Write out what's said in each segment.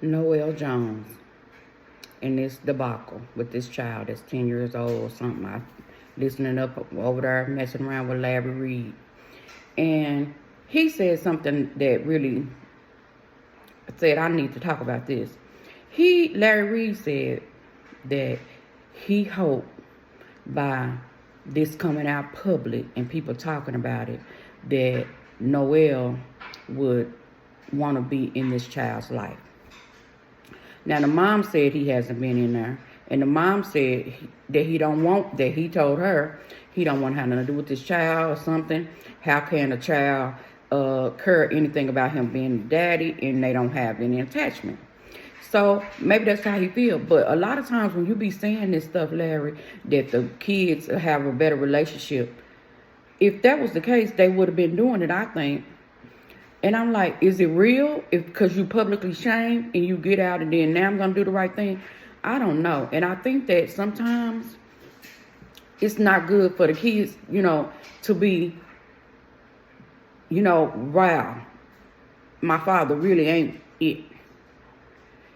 Noel Jones in this debacle with this child that's 10 years old or something. I listening up over there, messing around with Larry Reed. And he said something that really said, I need to talk about this. Larry Reed said that he hoped by this coming out public and people talking about it, that Noel would want to be in this child's life. Now, the mom said he hasn't been in there. And the mom said that he told her he don't want to have nothing to do with this child or something. How can a child care anything about him being daddy and they don't have any attachment? So maybe that's how he feel. But a lot of times when you be saying this stuff, Larry, that the kids have a better relationship, if that was the case, they would have been doing it, I think. And I'm like, is it real? Because you publicly shame and you get out and then now I'm going to do the right thing? I don't know. And I think that sometimes it's not good for the kids, to be, wow, my father really ain't it.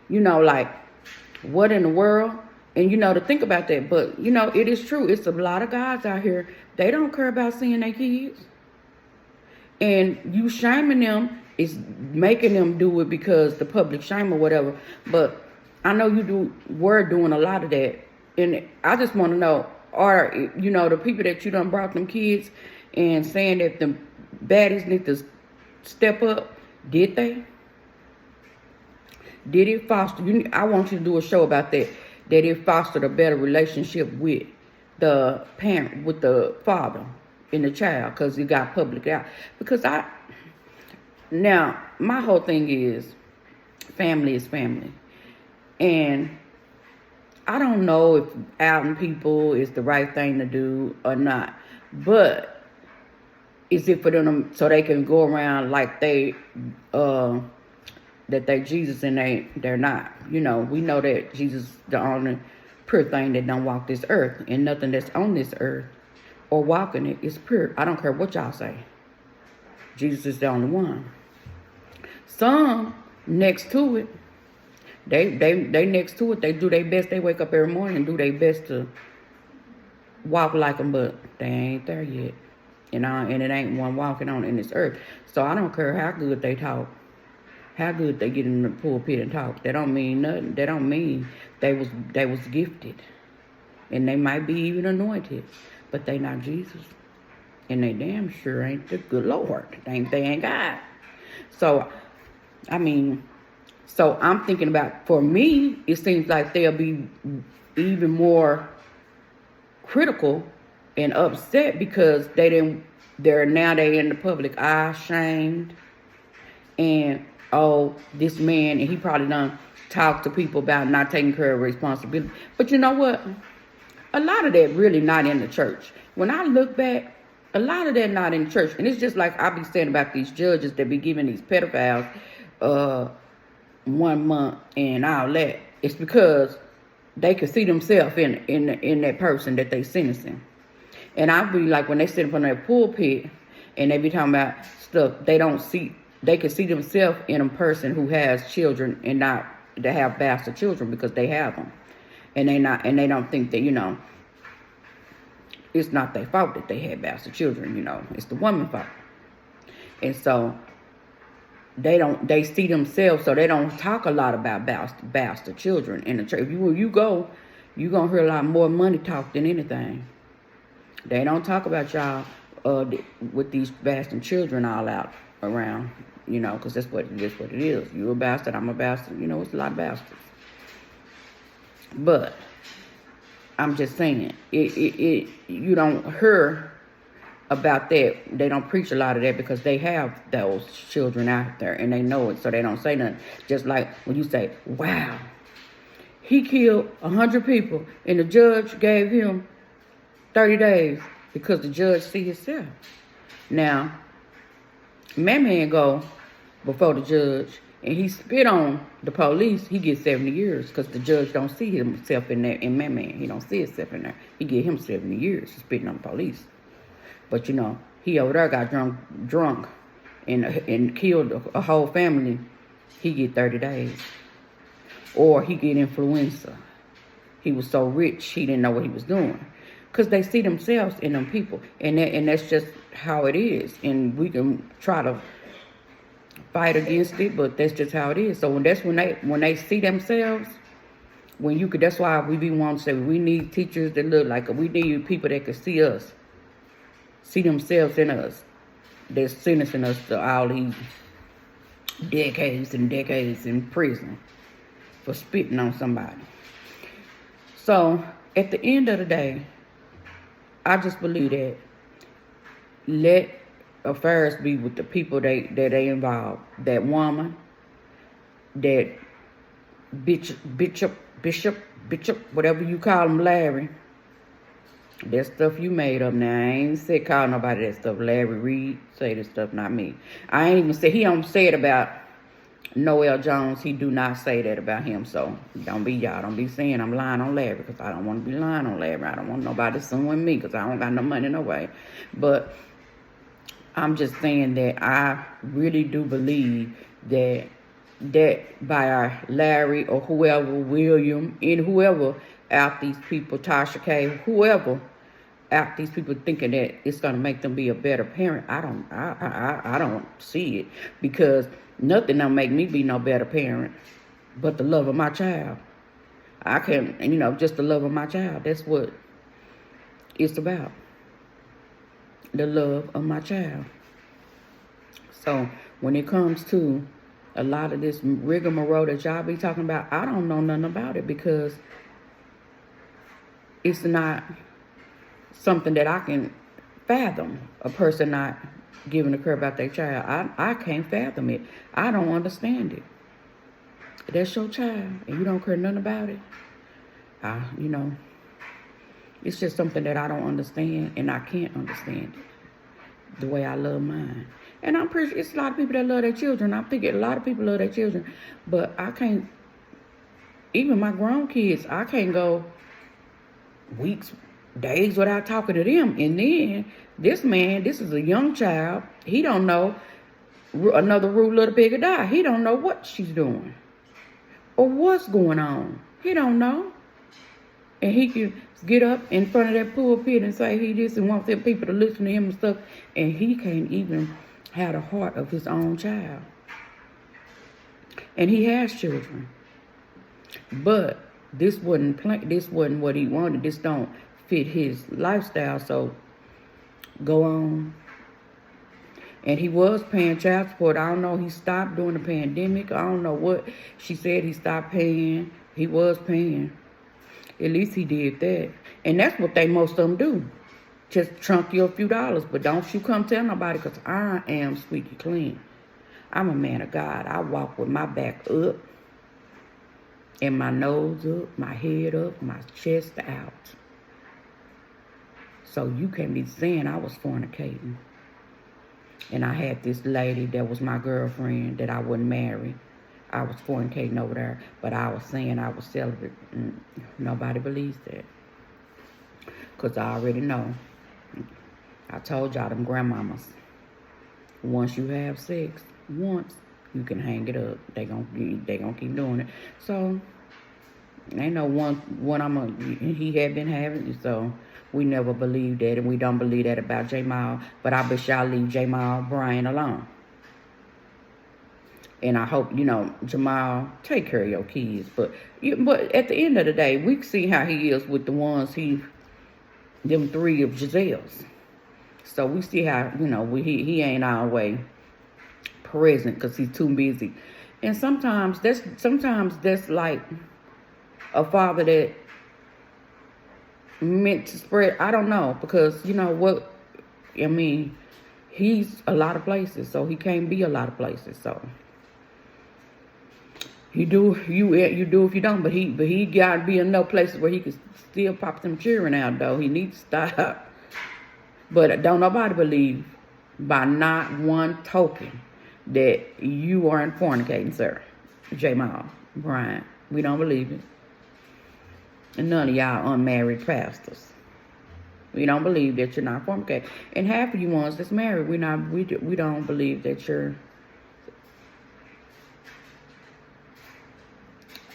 Like, what in the world? And, to think about that. But, it is true. It's a lot of guys out here, they don't care about seeing their kids. And you shaming them is making them do it because the public shame or whatever. But I know we're doing a lot of that. And I just want to know, are, the people that you done brought them kids and saying that the baddies need to step up, did they? Did it foster, I want you to do a show about that it fostered a better relationship with the parent, with the father and the child, because you got public out. Because now, my whole thing is, family is family. And I don't know if outing people is the right thing to do or not. But is it for them so they can go around like that they Jesus and they're not. We know that Jesus is the only pure thing that don't walk this earth. And nothing that's on this earth or walking it is pure. I don't care what y'all say. Jesus is the only one. Some next to it, they next to it, they do their best. They wake up every morning and do their best to walk like them, but they ain't there yet. And it ain't one walking on in this earth. So I don't care how good they talk, how good they get in the pulpit and talk. That don't mean nothing. That don't mean they was gifted. And they might be even anointed. But they not Jesus. And they damn sure ain't the good Lord. They ain't God. So, so I'm thinking about, for me, it seems like they'll be even more critical and upset because they're in the public eye, shamed. And, this man, and he probably done talk to people about not taking care of responsibility. But you know what? A lot of that really not in the church. When I look back, a lot of that not in the church. And it's just like I be saying about these judges that be giving these pedophiles 1 month and all that. It's because they can see themselves in that person that they sentencing. And I be like, when they sit up on that pulpit and they be talking about stuff, they can see themselves in a person who has children and not to have bastard children because they have them. And they don't think that, it's not their fault that they had bastard children, it's the woman's fault. And so they see themselves, so they don't talk a lot about bastard children in the church. If you go, you're going to hear a lot more money talk than anything. They don't talk about y'all with these bastard children all out around, because that's what it is. You a bastard, I'm a bastard. It's a lot of bastards. But I'm just saying, you don't hear about that. They don't preach a lot of that because they have those children out there and they know it, so they don't say nothing. Just like when you say, wow, he killed 100 people and the judge gave him 30 days because the judge see himself. Now, my man go before the judge and he spit on the police, he gets 70 years because the judge don't see himself in there. In my man, he don't see himself in there. He get him 70 years for spitting on the police. But he over there got drunk and killed a whole family. He get 30 days. or he get influenza. He was so rich, he didn't know what he was doing. Because they see themselves in them people. And that's just how it is. And we can try to fight against it, but that's just how it is. So when they see themselves, that's why we be wanting to say we need teachers that look like us. We need people that can see us, see themselves in us. They're sentencing us to all these decades and decades in prison for spitting on somebody. So at the end of the day, I just believe that let affairs be with the people that they involve. That woman, that bishop, whatever you call him, Larry. That stuff you made up now. I ain't said call nobody that stuff. Larry Reed say this stuff, not me. I ain't even say, he don't say it about Noel Jones. He do not say that about him. So don't be saying I'm lying on Larry, because I don't want to be lying on Larry. I don't want nobody suing me because I don't got no money no way. But I'm just saying that I really do believe that by our Larry or whoever, William, and whoever out these people, Tasha K, whoever out these people thinking that it's gonna make them be a better parent. I don't see it, because nothing don't make me be no better parent but the love of my child. I can, just the love of my child. That's what it's about. The love of my child. So when it comes to a lot of this rigmarole that y'all be talking about, I don't know nothing about it, because it's not something that I can fathom. A person not giving a care about their child. I can't fathom it. I don't understand it. That's your child, and you don't care nothing about it. It's just something that I don't understand, and I can't understand it the way I love mine. And I'm pretty sure it's a lot of people that love their children. I'm thinking a lot of people love their children, but I can't, even my grown kids, I can't go weeks, days without talking to them. And then this is a young child. He don't know another rude little pig or die. He don't know what she's doing or what's going on. He don't know. And he can get up in front of that pulpit and say he just wants them people to listen to him and stuff. And he can't even have the heart of his own child. And he has children. But this wasn't what he wanted. This don't fit his lifestyle. So go on. And he was paying child support. I don't know. He stopped during the pandemic. I don't know what she said. He stopped paying. He was paying. At least he did that. And that's what most of them do. Just trunk you a few dollars. But don't you come tell nobody, because I am squeaky clean. I'm a man of God. I walk with my back up and my nose up, my head up, my chest out. So you can't be saying I was fornicating. And I had this lady that was my girlfriend that I wouldn't marry. I was fornicating over there, but I was saying I was celibate. Nobody believes that. Because I already know. I told y'all, them grandmamas, once you have sex, once, you can hang it up. They gonna keep doing it. So, ain't no he had been having it, so we never believed that, and we don't believe that about Jamal. But I bet y'all leave Jamal Bryan alone. And I hope, Jamal, take care of your kids. But at the end of the day, we see how he is with the ones them three of Giselle's. So we see how, he ain't always present because he's too busy. And sometimes that's like a father that meant to spread. I don't know, because he's a lot of places, so he can't be a lot of places. So you do if you don't, but he gotta be in no places where he can still pop some children out though. He needs to stop. But don't nobody believe by not one token that you are fornicating, sir. Jamal Bryan. We don't believe it. And none of y'all unmarried pastors. We don't believe that you're not fornicating. And half of you ones that's married, we don't believe that you're.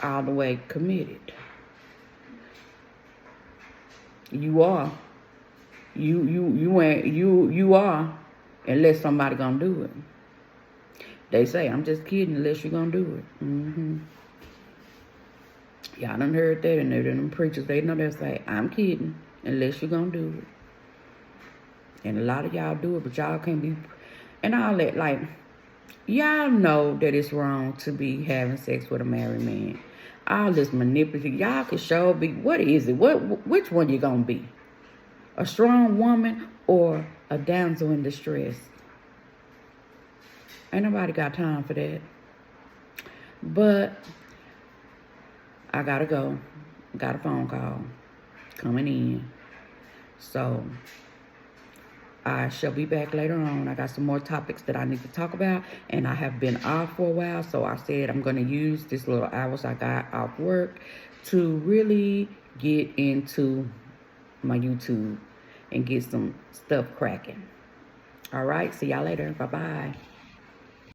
all the way committed. You are. You are, unless somebody gonna do it. They say, I'm just kidding, unless you're gonna do it. Y'all done heard that, and them preachers, they know they say, I'm kidding, unless you're gonna do it. And a lot of y'all do it, but y'all can't be, and all that, like, y'all know that it's wrong to be having sex with a married man. All this manipulative, y'all can show be, what is it? Which one you gonna be? A strong woman or a damsel in distress? Ain't nobody got time for that. But I gotta go. Got a phone call coming in. So I shall be back later on. I got some more topics that I need to talk about. And I have been off for a while. So I said I'm going to use this little hours I got off work to really get into my YouTube and get some stuff cracking. All right. See y'all later. Bye-bye.